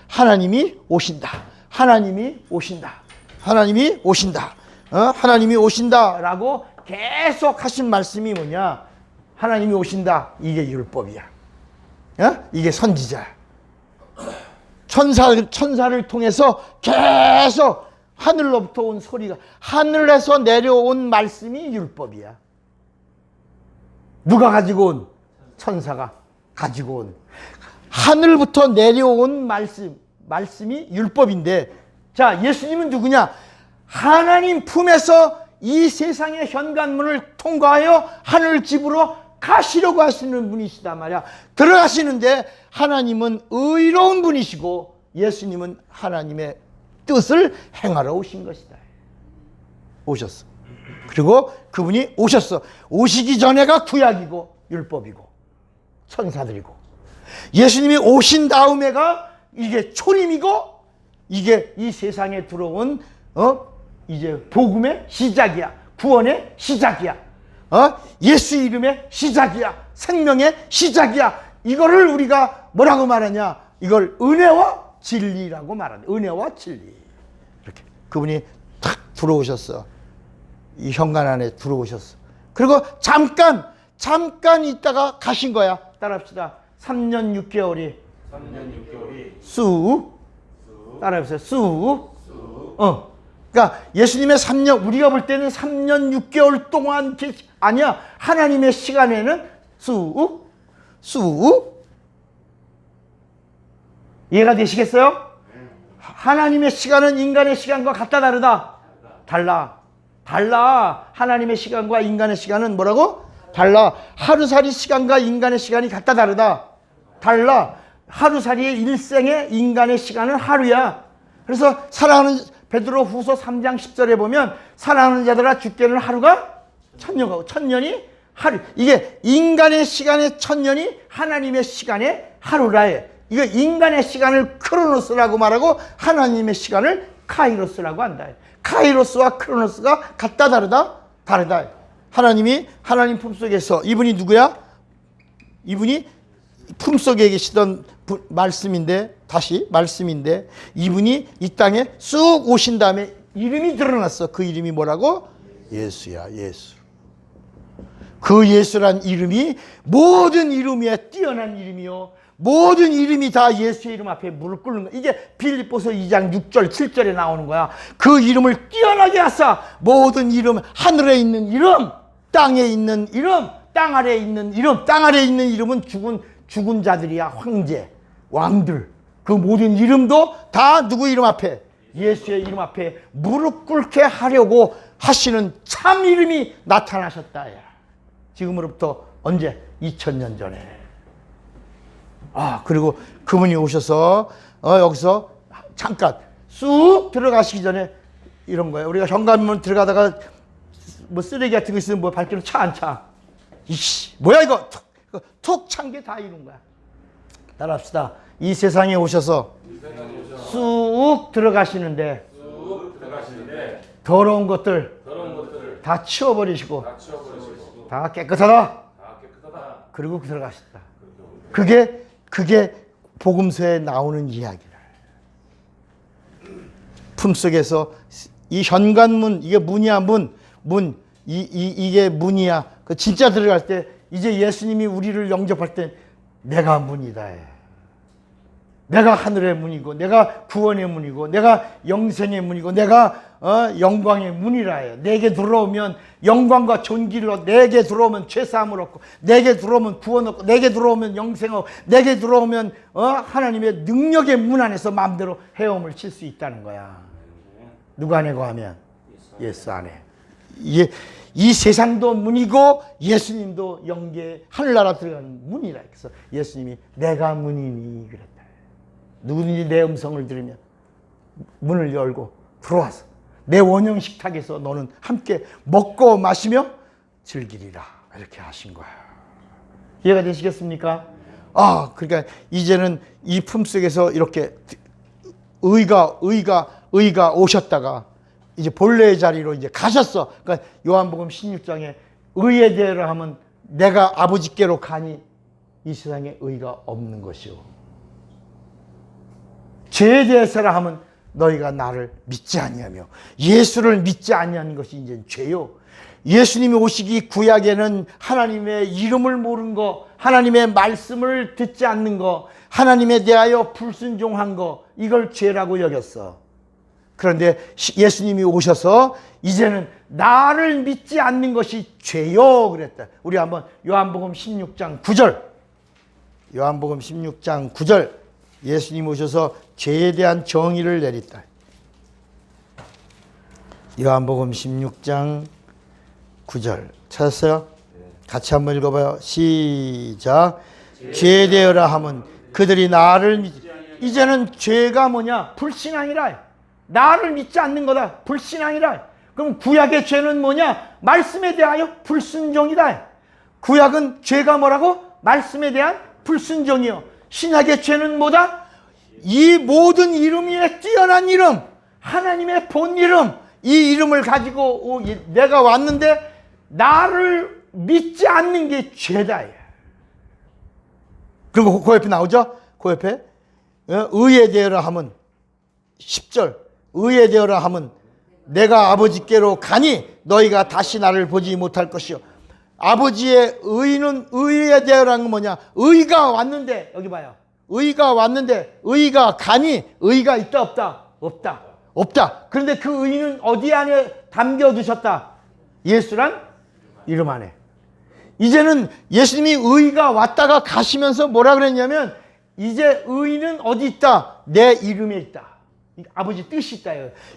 A: 하나님이 오신다. 하나님이 오신다. 하나님이 오신다. 하나님이 오신다라고 계속 하신 말씀이 뭐냐? 하나님이 오신다. 이게 율법이야. 이게 선지자야. 천사를 통해서 계속 하늘로부터 온 소리가, 하늘에서 내려온 말씀이 율법이야. 누가 가지고 온? 천사가 가지고 온. 하늘부터 내려온 말씀이 율법인데, 자, 예수님은 누구냐? 하나님 품에서 이 세상의 현관문을 통과하여 하늘집으로 가시려고 하시는 분이시단 말이야. 들어가시는데 하나님은 의로운 분이시고 예수님은 하나님의 뜻을 행하러 오신 것이다. 오셨어. 그리고 그분이 오셨어. 오시기 전에가 구약이고 율법이고 천사들이고, 예수님이 오신 다음에가 이게 초림이고, 이게 이 세상에 들어온 이제 복음의 시작이야. 구원의 시작이야. 예수 이름의 시작이야. 생명의 시작이야. 이거를 우리가 뭐라고 말하냐? 이걸 은혜와 진리라고 말하는. 은혜와 진리. 이렇게 그분이 탁 들어오셨어. 이 현관 안에 들어오셨어. 그리고 잠깐 잠깐 있다가 가신 거야. 따라합시다. 3년 6개월이 수. 따라해보세요. 수. 그러니까 예수님의 3년, 우리가 볼 때는 3년 6개월 동안 아니야. 하나님의 시간에는 수. 이해가 되시겠어요? 하나님의 시간은 인간의 시간과 같다 다르다? 달라. 하나님의 시간과 인간의 시간은 뭐라고? 달라. 하루살이 시간과 인간의 시간이 같다 다르다? 달라. 하루살이의 일생의 인간의 시간은 하루야. 그래서 사랑하는 베드로 후서 3장 10절에 보면 사랑하는 자들아 주께는 하루가 천년이고 천년이 하루. 이게 인간의 시간의 천년이 하나님의 시간의 하루라 해. 이거 인간의 시간을 크로노스라고 말하고 하나님의 시간을 카이로스라고 한다. 카이로스와 크로노스가 같다 다르다? 다르다. 하나님이 하나님 품속에서 이분이 누구야? 이분이 품속에 계시던 말씀인데 다시 말씀인데 이분이 이 땅에 쑥 오신 다음에 이름이 드러났어. 그 이름이 뭐라고? 예수야. 예수. 그 예수란 이름이 모든 이름 위에 뛰어난 이름이요. 모든 이름이 다 예수의 이름 앞에 무릎 꿇는 거야. 이게 빌립보서 2장 6절 7절에 나오는 거야. 그 이름을 뛰어나게 하사 모든 이름, 하늘에 있는 이름, 땅에 있는 이름, 땅 아래에 있는 이름. 땅 아래에 있는 이름은 죽은 자들이야. 황제, 왕들. 그 모든 이름도 다 누구 이름 앞에? 예수의 이름 앞에 무릎 꿇게 하려고 하시는 참 이름이 나타나셨다. 지금으로부터 언제? 2000년 전에. 그리고 그분이 오셔서 여기서 잠깐 쑥 들어가시기 전에 이런 거예요. 우리가 현관문 들어가다가 뭐 쓰레기 같은 거 있으면 뭐 발길로 차 안 차? 이씨 뭐야 이거 툭 찬 게 다 이런 거야. 따라합시다. 이 세상에 오셔서 쑥 들어가시는데 더러운 것들 다 치워버리시고 다 깨끗하다. 그리고 들어가셨다. 그게 복음서에 나오는 이야기라. 품속에서 이 현관문, 이게 문이야, 이게 문이야. 그 진짜 들어갈 때 이제 예수님이 우리를 영접할 때 내가 문이다. 내가 하늘의 문이고, 내가 구원의 문이고, 내가 영생의 문이고, 내가 영광의 문이라 해요. 내게 들어오면 영광과 존귀를 얻고, 내게 들어오면 죄사함을 얻고, 내게 들어오면 구원 얻고, 내게 들어오면 영생 얻고, 내게 들어오면 하나님의 능력의 문 안에서 마음대로 헤엄을 칠 수 있다는 거야. 누구 안에 거하면? 예수 안에. 이 세상도 문이고 예수님도 영계 하늘나라 들어가는 문이라. 그래서 예수님이 내가 문이니 그랬다. 누구든지 내 음성을 들으면 문을 열고 들어와서 내 원형 식탁에서 너는 함께 먹고 마시며 즐기리라. 이렇게 하신 거야. 이해가 되시겠습니까? 그러니까 이제는 이 품속에서 이렇게 의가 오셨다가 이제 본래의 자리로 이제 가셨어. 그러니까 요한복음 16장에 의에 대하여 하면 내가 아버지께로 가니 이 세상에 의가 없는 것이요. 죄에 대해서라 하면 너희가 나를 믿지 아니하며 예수를 믿지 아니하는 것이 이제 죄요. 예수님이 오시기 구약에는 하나님의 이름을 모르는 거, 하나님의 말씀을 듣지 않는 거, 하나님에 대하여 불순종한 거, 이걸 죄라고 여겼어. 그런데 예수님이 오셔서 이제는 나를 믿지 않는 것이 죄요 그랬다. 우리 한번 요한복음 16장 9절. 요한복음 16장 9절. 예수님 오셔서 죄에 대한 정의를 내렸다. 요한복음 16장 9절 찾았어요? 같이 한번 읽어봐요. 시작. 죄에 대하여라 하면 그들이 나를 이제는 죄가 뭐냐? 불신앙이라. 나를 믿지 않는 거다. 불신앙이라. 그럼 구약의 죄는 뭐냐? 말씀에 대하여 불순종이다. 구약은 죄가 뭐라고? 말씀에 대한 불순종이요. 신약의 죄는 뭐다? 이 모든 이름 위에 뛰어난 이름, 하나님의 본 이름, 이 이름을 가지고 내가 왔는데 나를 믿지 않는 게 죄다. 그리고 그 옆에 나오죠? 그 옆에 의에 대하여라 하면 10절 의에 대하여라 하면 내가 아버지께로 가니 너희가 다시 나를 보지 못할 것이요. 아버지의 의는 의에 대하라는 건 뭐냐? 의가 왔는데, 여기 봐요. 의가 왔는데, 의가 가니, 의가 있다, 없다? 없다. 없다. 그런데 그 의는 어디 안에 담겨두셨다? 예수란 이름 안에. 이제는 예수님이 의가 왔다가 가시면서 뭐라 그랬냐면, 이제 의는 어디 있다? 내 이름에 있다. 아버지 뜻이 있다.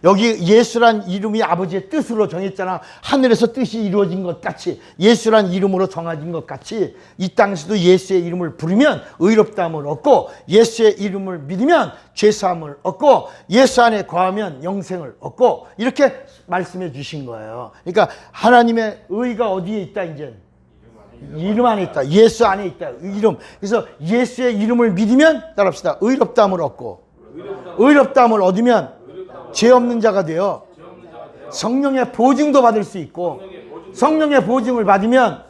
A: 여기 예수란 이름이 아버지의 뜻으로 정했잖아. 하늘에서 뜻이 이루어진 것 같이, 예수란 이름으로 정해진 것 같이 이 땅에서도 예수의 이름을 부르면 의롭다함을 얻고, 예수의 이름을 믿으면 죄사함을 얻고, 예수 안에 거하면 영생을 얻고, 이렇게 말씀해 주신 거예요. 그러니까 하나님의 의가 어디에 있다? 이제 이름 안에 있다. 예수 안에 있다. 이름. 그래서 예수의 이름을 믿으면, 따라합시다, 의롭다함을 얻고, 의롭다함을 얻으면 죄 없는 자가 되어 성령의 보증도 받을 수 있고, 성령의 보증을 받으면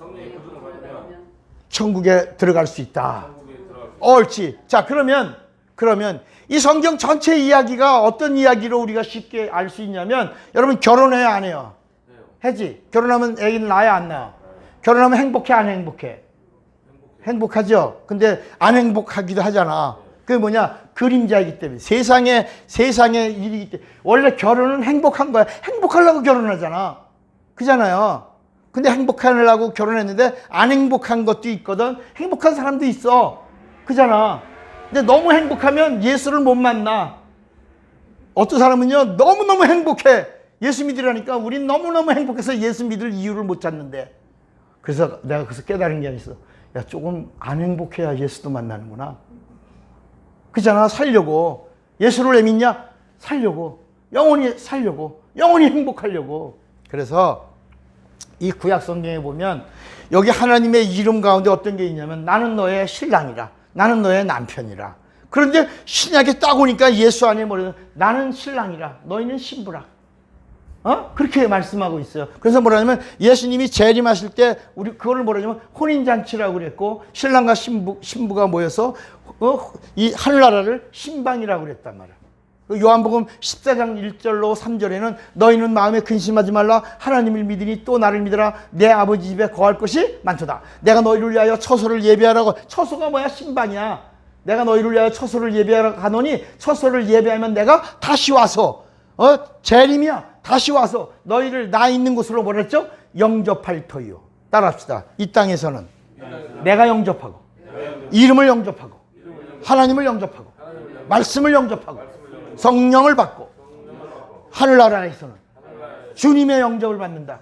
A: 천국에 들어갈 수 있다. 옳지. 자, 그러면 이 성경 전체 이야기가 어떤 이야기로 우리가 쉽게 알 수 있냐면, 여러분 결혼해야 안 해요? 해지. 결혼하면 애기는 낳아야 안 낳아? 결혼하면 행복해 안 행복해? 행복하죠. 근데 안 행복하기도 하잖아. 그게 뭐냐? 그림자이기 때문에. 세상의 일이기 때문에. 원래 결혼은 행복한 거야. 행복하려고 결혼하잖아. 그잖아요. 근데 행복하려고 결혼했는데 안 행복한 것도 있거든. 행복한 사람도 있어. 그잖아. 근데 너무 행복하면 예수를 못 만나. 어떤 사람은요, 너무너무 행복해. 예수 믿으라니까 우린 너무너무 행복해서 예수 믿을 이유를 못 찾는데. 그래서 내가 거기서 깨달은 게 있어. 야, 조금 안 행복해야 예수도 만나는구나. 그잖아. 살려고. 예수를 왜 믿냐? 살려고. 영원히 살려고. 영원히 행복하려고. 그래서 이 구약 성경에 보면 여기 하나님의 이름 가운데 어떤 게 있냐면, 나는 너의 신랑이라, 나는 너의 남편이라. 그런데 신약에 딱 오니까 예수 안에 뭐래요? 나는 신랑이라, 너희는 신부라. 그렇게 말씀하고 있어요. 그래서 뭐라냐면, 예수님이 재림하실 때 우리 그거를 뭐라냐면 혼인잔치라고 그랬고, 신랑과 신부가 모여서 이 하늘나라를 신방이라고 그랬단 말이야. 요한복음 14장 1절로 3절에는 너희는 마음에 근심하지 말라, 하나님을 믿으니 또 나를 믿으라. 내 아버지 집에 거할 것이 많도다. 내가 너희를 위하여 처소를 예비하라고. 처소가 뭐야? 신방이야. 내가 너희를 위하여 처소를 예비하라고 하노니, 처소를 예비하면 내가 다시 와서 재림이야. 다시 와서 너희를 나 있는 곳으로 뭐라 했죠? 영접할 터이요. 따라합시다. 이 땅에서는 내가 영접하고, 이름을 영접하고, 하나님을 영접하고, 말씀을 영접하고, 성령을 받고, 하늘나라에서는 주님의 영접을 받는다.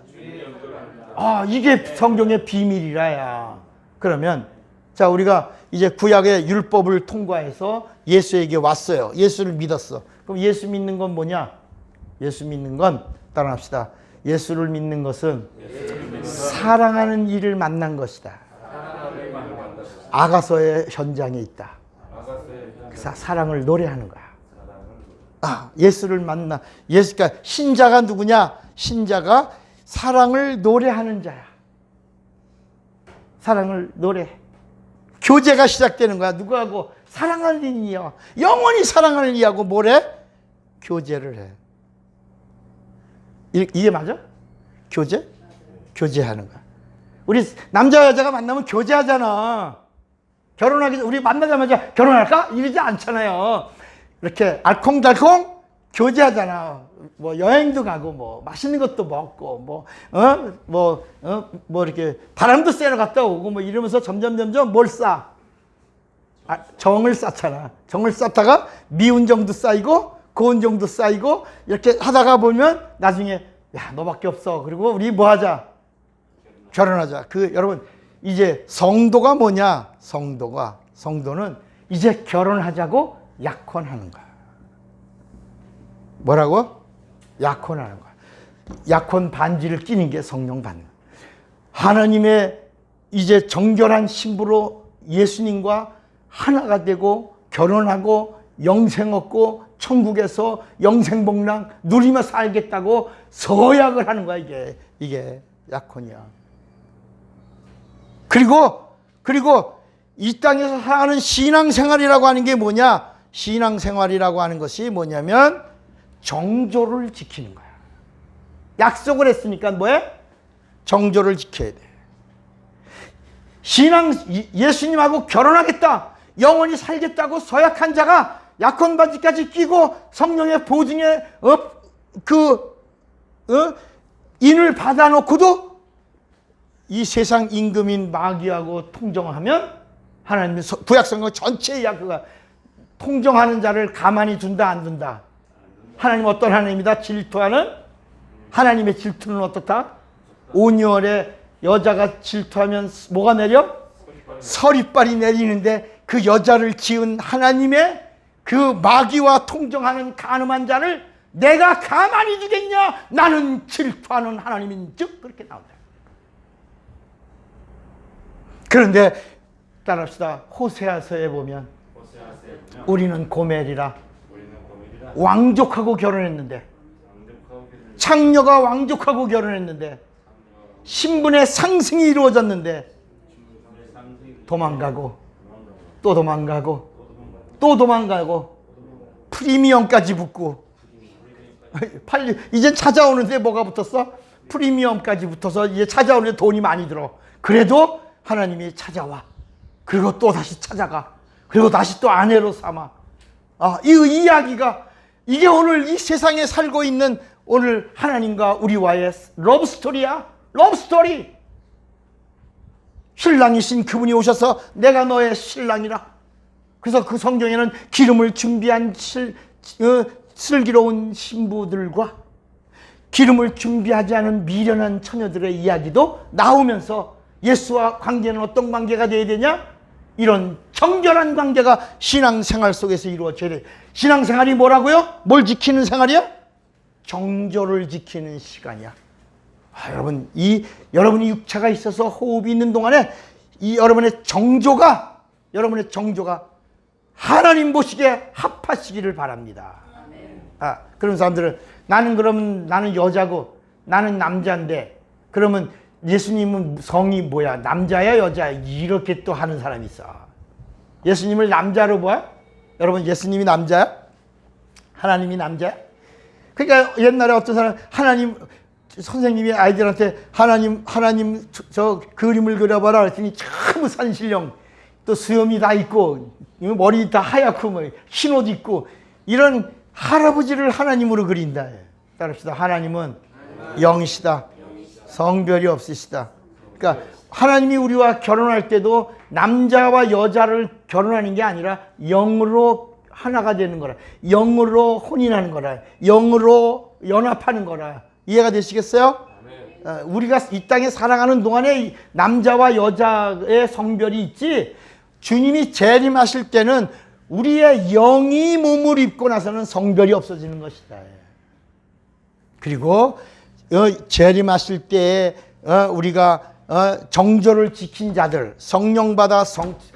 A: 이게 성경의 비밀이라야. 그러면 자, 우리가 이제 구약의 율법을 통과해서 예수에게 왔어요. 예수를 믿었어. 그럼 예수 믿는 건 뭐냐? 예수 믿는 건, 따라합시다, 예수를 믿는 것은 사랑하는 이를 만난 것이다. 아가서의 현장에 있다. 그래서 사랑을 노래하는 거야. 예수를 만나. 그러니까 신자가 누구냐? 신자가 사랑을 노래하는 자야. 사랑을 노래해. 교제가 시작되는 거야. 누구하고? 사랑하는 이와, 영원히 사랑하는 이하고 뭐래? 교제를 해. 이게 맞아? 교제? 교제하는 거야. 우리 남자 여자가 만나면 교제하잖아. 결혼하기 전에 우리 만나자마자 결혼할까? 이러지 않잖아요. 이렇게 알콩달콩 교제하잖아. 뭐 여행도 가고, 뭐 맛있는 것도 먹고, 뭐 이렇게 바람도 쐬러 갔다 오고, 뭐 이러면서 점점 뭘 쌓아? 정을 쌓잖아. 정을 쌓다가 미운 정도 쌓이고, 고운 정도 쌓이고, 이렇게 하다가 보면 나중에, 야, 너밖에 없어. 그리고 우리 뭐 하자? 결혼하자. 여러분, 이제 성도가 뭐냐? 성도는 이제 결혼하자고 약혼하는 거야. 뭐라고? 약혼하는 거야. 약혼 반지를 끼는 게 성령 받는 거야. 하나님의 이제 정결한 신부로 예수님과 하나가 되고, 결혼하고, 영생 얻고, 천국에서 영생복랑 누리며 살겠다고 서약을 하는 거야. 이게 약혼이야. 그리고 이 땅에서 하는 신앙생활이라고 하는 게 뭐냐? 신앙생활이라고 하는 것이 뭐냐면 정조를 지키는 거야. 약속을 했으니까 뭐해? 정조를 지켜야 돼. 예수님하고 결혼하겠다, 영원히 살겠다고 서약한 자가 약혼 바지까지 끼고 성령의 보증에 인을 받아놓고도 이 세상 임금인 마귀하고 통정하면 하나님은 구약성경 전체 이야기가 통정하는 자를 가만히 둔다 안 둔다? 하나님 어떤 하나님이다? 질투하는 하나님의 질투는 어떻다? 온유월에 여자가 질투하면 뭐가 내려? 서리빨이 내리는데 그 여자를 지은 하나님의 그 마귀와 통정하는 간음한 자를 내가 가만히 두겠냐? 나는 질투하는 하나님인 즉 그렇게 나온다. 그런데 따라합시다. 호세아서에 보면 우리는 고멜이라 왕족하고 결혼했는데, 창녀가 왕족하고 결혼했는데, 신분의 상승이 이루어졌는데 도망가고 또 도망가고 또 도망가고 프리미엄까지 붙고 이제 찾아오는데 뭐가 붙었어? 프리미엄까지 붙어서 이제 찾아오는데 돈이 많이 들어. 그래도 하나님이 찾아와. 그리고 또 다시 찾아가. 그리고 다시 또 아내로 삼아. 이 이야기가 이게 오늘 이 세상에 살고 있는 오늘 하나님과 우리와의 러브스토리야. 러브스토리. 신랑이신 그분이 오셔서 내가 너의 신랑이라. 그래서 그 성경에는 기름을 준비한 슬기로운 신부들과 기름을 준비하지 않은 미련한 처녀들의 이야기도 나오면서 예수와 관계는 어떤 관계가 되어야 되냐? 이런 정결한 관계가 신앙생활 속에서 이루어져야 돼. 신앙생활이 뭐라고요? 뭘 지키는 생활이야? 정조를 지키는 시간이야. 여러분, 여러분이 육체가 있어서 호흡이 있는 동안에 여러분의 정조가 하나님 보시기에 합하시기를 바랍니다. 그런 사람들은 나는 여자고 나는 남자인데, 그러면 예수님은 성이 뭐야? 남자야 여자야? 이렇게 또 하는 사람이 있어. 예수님을 남자로 봐? 여러분, 예수님이 남자야? 하나님이 남자야? 그러니까 옛날에 어떤 사람 선생님이 아이들한테 하나님 저 그림을 그려봐라 그랬더니 참 산신령, 또 수염이 다 있고 머리 다 하얗고 뭐 흰 옷 입고 이런 할아버지를 하나님으로 그린다. 따릅시다. 하나님은 영이시다. 성별이 없으시다. 그러니까 하나님이 우리와 결혼할 때도 남자와 여자를 결혼하는 게 아니라 영으로 하나가 되는 거라. 영으로 혼인하는 거라. 영으로 연합하는 거라. 이해가 되시겠어요? 우리가 이 땅에 살아가는 동안에 남자와 여자의 성별이 있지, 주님이 재림하실 때는 우리의 영이 몸을 입고 나서는 성별이 없어지는 것이다. 그리고 재림하실 때에 우리가 정조를 지킨 자들, 성령 받아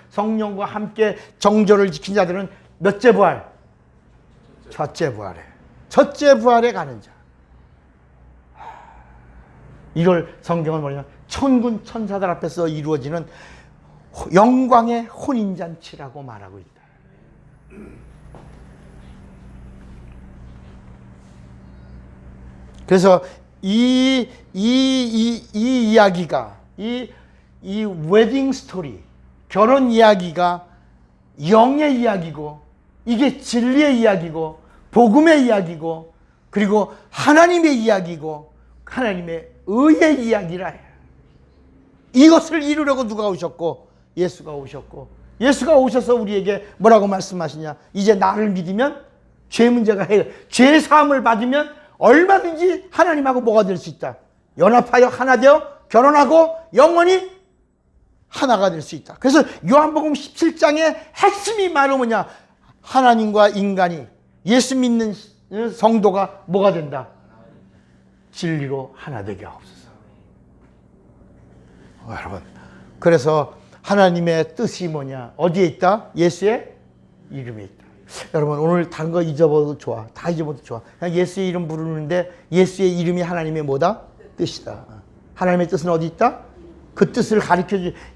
A: 성령과 함께 정조를 지킨 자들은 몇째 부활? 첫째 부활에. 첫째 부활에 가는 자. 이걸 성경은 뭐냐? 천군 천사들 앞에서 이루어지는 영광의 혼인잔치라고 말하고 있다. 그래서 이 이야기가, 이 웨딩 스토리, 결혼 이야기가 영의 이야기고, 이게 진리의 이야기고, 복음의 이야기고, 그리고 하나님의 이야기고, 하나님의 의의 이야기라 해요. 이것을 이루려고 누가 오셨고? 예수가 오셨고, 예수가 오셔서 우리에게 뭐라고 말씀하시냐? 이제 나를 믿으면 죄 문제가 해결, 죄 사함을 받으면 얼마든지 하나님하고 뭐가 될 수 있다. 연합하여 하나 되어 결혼하고 영원히 하나가 될 수 있다. 그래서 요한복음 17장의 핵심이 바로 뭐냐? 하나님과 인간이, 예수 믿는 성도가 뭐가 된다? 진리로 하나 되게 하옵소서. 여러분, 그래서 하나님의 뜻이 뭐냐? 어디에 있다? 예수의 이름에 있다. 여러분, 오늘 다른 거 잊어버려도 좋아. 다 잊어버려도 좋아. 그냥 예수의 이름 부르는데 예수의 이름이 하나님의 뭐다? 뜻이다. 하나님의 뜻은 어디 있다? 그 뜻을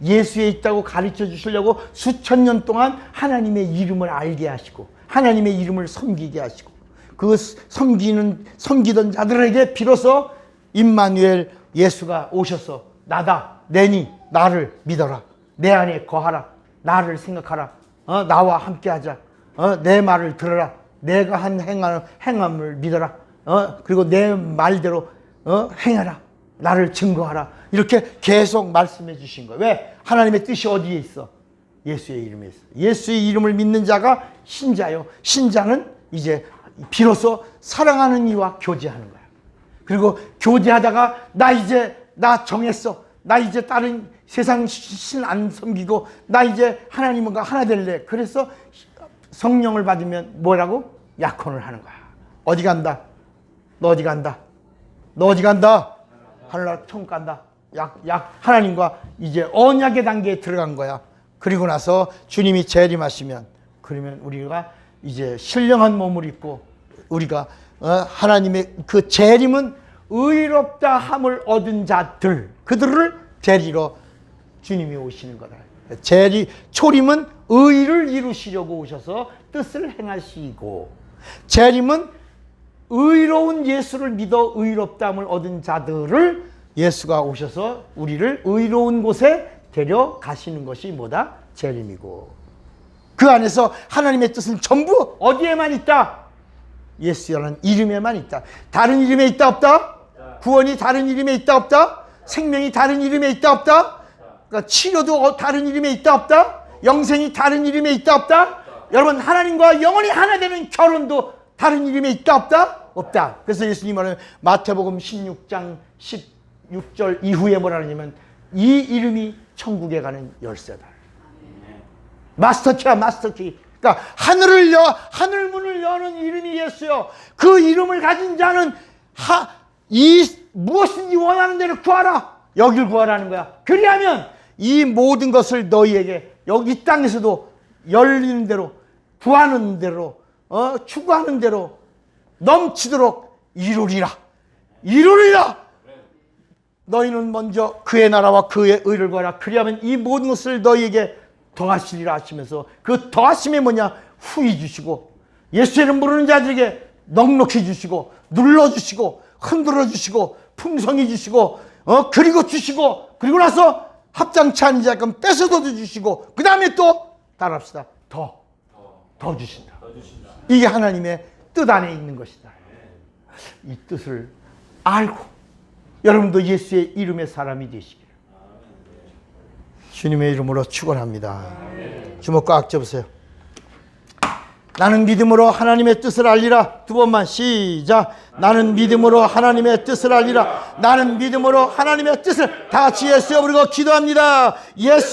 A: 예수에 있다고 가르쳐 주시려고 수천 년 동안 하나님의 이름을 알게 하시고, 하나님의 이름을 섬기게 하시고, 그 섬기던 자들에게 비로소 임마누엘 예수가 오셔서 나다, 내니 나를 믿어라. 내 안에 거하라. 나를 생각하라. 나와 함께하자. 내 말을 들어라. 내가 한 행함을 믿어라. 그리고 내 말대로 행하라. 나를 증거하라. 이렇게 계속 말씀해 주신 거예요. 왜? 하나님의 뜻이 어디에 있어? 예수의 이름에 있어. 예수의 이름을 믿는 자가 신자요. 신자는 이제 비로소 사랑하는 이와 교제하는 거야. 그리고 교제하다가 나 정했어. 나 이제 다른 세상 신 안 섬기고 나 이제 하나님과 하나 될래. 그래서 성령을 받으면 뭐라고? 약혼을 하는 거야. 어디 간다? 너 어디 간다? 너 어디 간다? 하늘나라 천국 간다. 하나님과 이제 언약의 단계에 들어간 거야. 그리고 나서 주님이 재림하시면 그러면 우리가 이제 신령한 몸을 입고 우리가 하나님의 그 재림은 의롭다 함을 얻은 자들 그들을 데리러 주님이 오시는 거다. 초림은 의를 이루시려고 오셔서 뜻을 행하시고 재림은 의로운 예수를 믿어 의롭다함을 얻은 자들을 예수가 오셔서 우리를 의로운 곳에 데려가시는 것이 뭐다? 재림이고 그 안에서 하나님의 뜻은 전부 어디에만 있다? 예수라는 이름에만 있다. 다른 이름에 있다 없다? 구원이 다른 이름에 있다 없다? 생명이 다른 이름에 있다 없다? 그러니까 치료도 다른 이름에 있다 없다? 영생이 다른 이름에 있다 없다? 여러분 하나님과 영원히 하나 되는 결혼도 다른 이름에 있다 없다? 없다. 그래서 예수님 말은 마태복음 16장 16절 이후에 뭐라 하냐면 이 이름이 천국에 가는 열쇠다. 마스터키야 마스터키. 그러니까 하늘문을 여는 이름이 예수요. 그 이름을 가진 자는 무엇인지 원하는 대로 구하라. 여길 구하라는 거야. 그리하면 이 모든 것을 너희에게 여기 이 땅에서도 열리는 대로 구하는 대로 추구하는 대로 넘치도록 이루리라. 너희는 먼저 그의 나라와 그의 의를 구하라. 그리하면 이 모든 것을 너희에게 더하시리라 하시면서 그 더하심이 뭐냐? 후히 주시고 예수 이름 부르는 자들에게 넉넉히 주시고 눌러주시고 흔들어 주시고 풍성히 주시고 그리고 주시고 그리고 나서 합장치 않은 자끔 뺏어도 주시고 그 다음에 또 따라합시다. 더 주신다. 이게 하나님의 뜻 안에 있는 것이다. 이 뜻을 알고 여러분도 예수의 이름의 사람이 되시기를 주님의 이름으로 축원합니다. 주먹 꽉 잡으세요. 나는 믿음으로 하나님의 뜻을 알리라. 두 번만 시작. 나는 믿음으로 하나님의 뜻을 알리라. 나는 믿음으로 하나님의 뜻을 다 같이 예수여 부르고 기도합니다. 예수